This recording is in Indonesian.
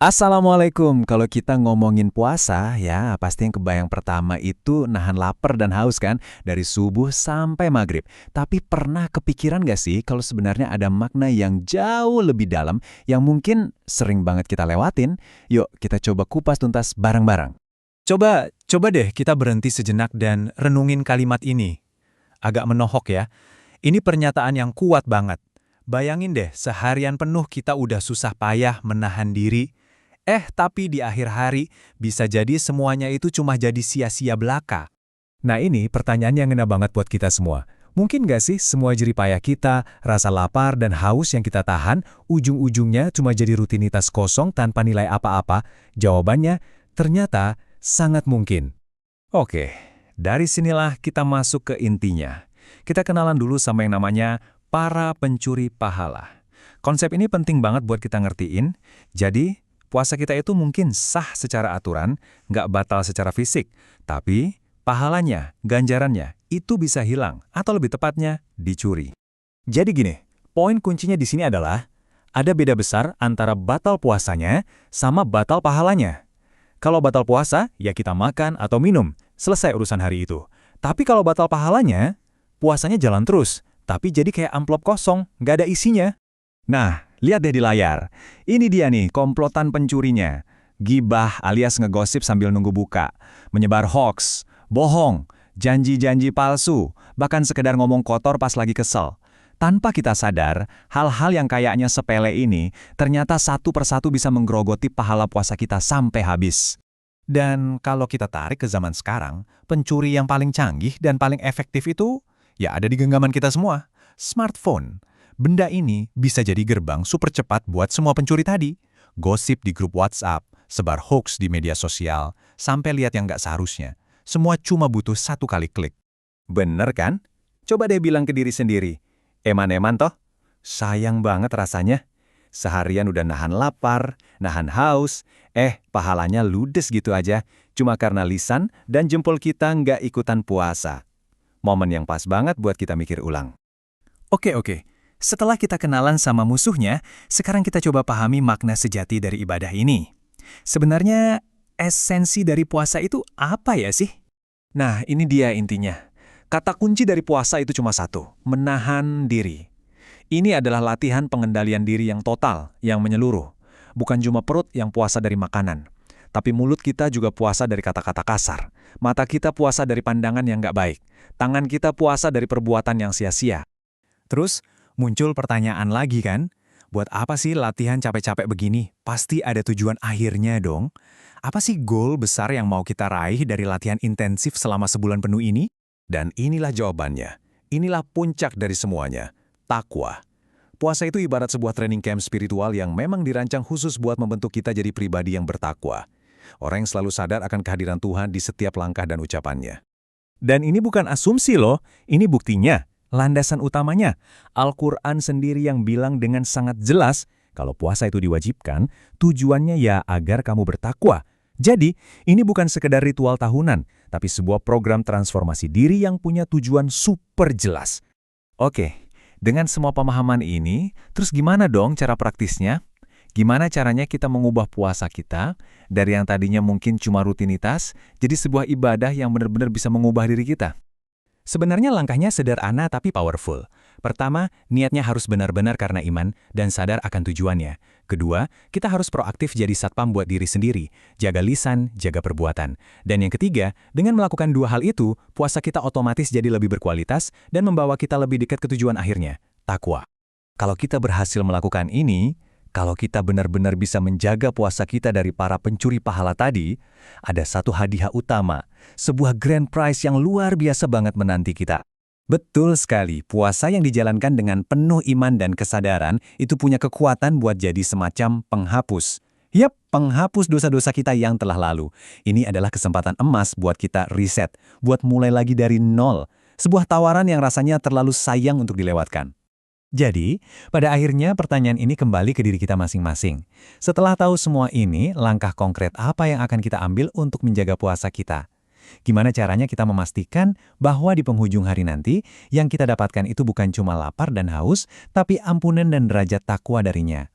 Assalamualaikum. Kalau kita ngomongin puasa, ya pasti yang kebayang pertama itu nahan lapar dan haus kan, dari subuh sampai maghrib. Tapi pernah kepikiran gak sih kalau sebenarnya ada makna yang jauh lebih dalam yang mungkin sering banget kita lewatin? Yuk kita coba kupas tuntas bareng-bareng. Coba deh kita berhenti sejenak dan renungin kalimat ini. Agak menohok ya. Ini pernyataan yang kuat banget. Bayangin deh, seharian penuh kita udah susah payah menahan diri. Tapi di akhir hari, bisa jadi semuanya itu cuma jadi sia-sia belaka. Nah ini pertanyaan yang ngena banget buat kita semua. Mungkin nggak sih semua jerih payah kita, rasa lapar dan haus yang kita tahan, ujung-ujungnya cuma jadi rutinitas kosong tanpa nilai apa-apa? Jawabannya, ternyata sangat mungkin. Oke, dari sinilah kita masuk ke intinya. Kita kenalan dulu sama yang namanya para pencuri pahala. Konsep ini penting banget buat kita ngertiin. Jadi, puasa kita itu mungkin sah secara aturan, nggak batal secara fisik, tapi pahalanya, ganjarannya, itu bisa hilang, atau lebih tepatnya, dicuri. Jadi gini, poin kuncinya di sini adalah, ada beda besar antara batal puasanya sama batal pahalanya. Kalau batal puasa, ya kita makan atau minum, selesai urusan hari itu. Tapi kalau batal pahalanya, puasanya jalan terus, tapi jadi kayak amplop kosong, nggak ada isinya. Nah, lihat deh di layar. Ini dia nih, komplotan pencurinya. Gibah alias ngegosip sambil nunggu buka. Menyebar hoaks, bohong, janji-janji palsu, bahkan sekedar ngomong kotor pas lagi kesel. Tanpa kita sadar, hal-hal yang kayaknya sepele ini ternyata satu persatu bisa menggerogoti pahala puasa kita sampai habis. Dan kalau kita tarik ke zaman sekarang, pencuri yang paling canggih dan paling efektif itu, ya ada di genggaman kita semua, smartphone. Benda ini bisa jadi gerbang super cepat buat semua pencuri tadi. Gosip di grup WhatsApp, sebar hoax di media sosial, sampai lihat yang nggak seharusnya. Semua cuma butuh satu kali klik. Bener kan? Coba deh bilang ke diri sendiri. Eman-eman toh? Sayang banget rasanya. Seharian udah nahan lapar, nahan haus, pahalanya ludes gitu aja, cuma karena lisan dan jempol kita nggak ikutan puasa. Momen yang pas banget buat kita mikir ulang. Oke. Setelah kita kenalan sama musuhnya, sekarang kita coba pahami makna sejati dari ibadah ini. Sebenarnya, esensi dari puasa itu apa ya sih? Nah, ini dia intinya. Kata kunci dari puasa itu cuma satu, menahan diri. Ini adalah latihan pengendalian diri yang total, yang menyeluruh. Bukan cuma perut yang puasa dari makanan, tapi mulut kita juga puasa dari kata-kata kasar. Mata kita puasa dari pandangan yang nggak baik. Tangan kita puasa dari perbuatan yang sia-sia. Terus, muncul pertanyaan lagi kan? Buat apa sih latihan capek-capek begini? Pasti ada tujuan akhirnya dong. Apa sih goal besar yang mau kita raih dari latihan intensif selama sebulan penuh ini? Dan inilah jawabannya. Inilah puncak dari semuanya. Takwa. Puasa itu ibarat sebuah training camp spiritual yang memang dirancang khusus buat membentuk kita jadi pribadi yang bertakwa. Orang yang selalu sadar akan kehadiran Tuhan di setiap langkah dan ucapannya. Dan ini bukan asumsi loh, ini buktinya. Landasan utamanya, Al-Quran sendiri yang bilang dengan sangat jelas, kalau puasa itu diwajibkan, tujuannya ya agar kamu bertakwa. Jadi, ini bukan sekedar ritual tahunan, tapi sebuah program transformasi diri yang punya tujuan super jelas. Oke, dengan semua pemahaman ini, terus gimana dong cara praktisnya? Gimana caranya kita mengubah puasa kita dari yang tadinya mungkin cuma rutinitas, jadi sebuah ibadah yang benar-benar bisa mengubah diri kita? Sebenarnya langkahnya sederhana tapi powerful. Pertama, niatnya harus benar-benar karena iman dan sadar akan tujuannya. Kedua, kita harus proaktif jadi satpam buat diri sendiri, jaga lisan, jaga perbuatan. Dan yang ketiga, dengan melakukan dua hal itu, puasa kita otomatis jadi lebih berkualitas dan membawa kita lebih dekat ke tujuan akhirnya, takwa. Kalau kita berhasil melakukan ini, kalau kita benar-benar bisa menjaga puasa kita dari para pencuri pahala tadi, ada satu hadiah utama, sebuah grand prize yang luar biasa banget menanti kita. Betul sekali, puasa yang dijalankan dengan penuh iman dan kesadaran itu punya kekuatan buat jadi semacam penghapus. Yap, penghapus dosa-dosa kita yang telah lalu. Ini adalah kesempatan emas buat kita reset, buat mulai lagi dari nol. Sebuah tawaran yang rasanya terlalu sayang untuk dilewatkan. Jadi, pada akhirnya pertanyaan ini kembali ke diri kita masing-masing. Setelah tahu semua ini, langkah konkret apa yang akan kita ambil untuk menjaga puasa kita? Gimana caranya kita memastikan bahwa di penghujung hari nanti, yang kita dapatkan itu bukan cuma lapar dan haus, tapi ampunan dan derajat takwa darinya?